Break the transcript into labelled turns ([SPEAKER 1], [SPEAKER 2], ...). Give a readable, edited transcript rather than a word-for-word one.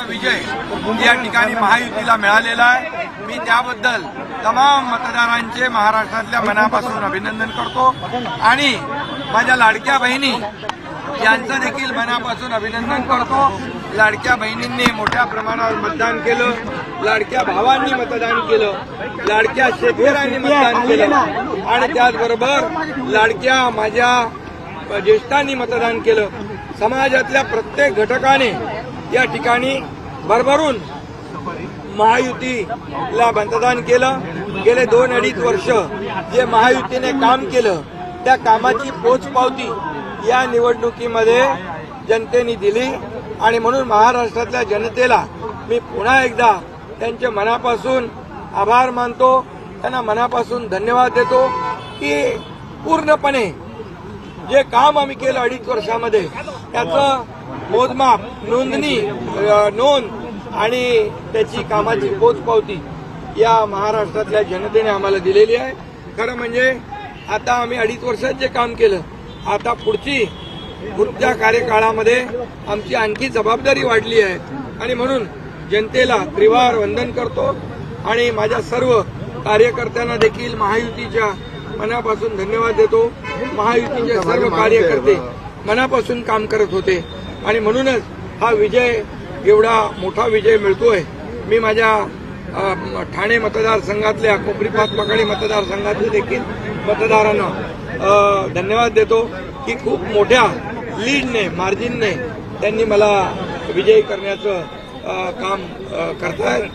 [SPEAKER 1] विजय या ठिकाणी महायुतीला मिळालेला आहे। मी त्याबद्दल तमाम मतदारांचे महाराष्ट्रातल्या मनापासून अभिनंदन करतो आणि माझ्या लाडक्या बहिणी यांचं देखील मनापासून अभिनंदन करतो। लाडक्या बहिणींनी मोठ्या प्रमाणावर मतदान केलं, लाडक्या भावांनी मतदान केलं, लाडक्या शेतकऱ्यांनी मतदान केलं आणि त्याचबरोबर लाडक्या माझ्या ज्येष्ठांनी मतदान केलं। समाजातल्या प्रत्येक घटकाने या ठिकाणी भरभरून महायुतीला मतदान केलं। गेले 2-2.5 वर्ष जे महायुतीने काम केलं त्या कामाची पोचपावती या निवडणुकीमध्ये जनतेने दिली आणि म्हणून महाराष्ट्रातल्या जनतेला मी पुन्हा एकदा त्यांच्या मनापासून आभार मानतो, त्यांना मनापासून धन्यवाद देतो की पूर्णपणे जे काम आम्ही केलं 2.5 वर्षामध्ये त्याचं मोजमाप, नोंद आणि त्याची कामाची पोचपावती या महाराष्ट्रातल्या जनतेने आम्हाला दिलेली आहे। खरं म्हणजे आता आम्ही 2.5 वर्षात जे काम केलं, आता पुढच्या कार्यकाळामध्ये आमची आणखी जबाबदारी वाढली आहे आणि म्हणून जनतेला त्रिवार वंदन करतो आणि माझ्या सर्व कार्यकर्त्यांना देखील महायुतीच्या मनापासून धन्यवाद देतो। महायुतीचे सर्व कार्यकर्ते मनापासून काम करत होते आणि म्हणूनच हा विजय, एवढा मोठा विजय मिळतोय। मी माझ्या ठाणे मतदारसंघातल्या कोपरी-पाचपकाडी मतदारसंघातले देखील मतदारांना धन्यवाद देतो की खूप मोठ्या लीडने, मार्जिनने त्यांनी मला विजयी करण्याचं काम करतायत।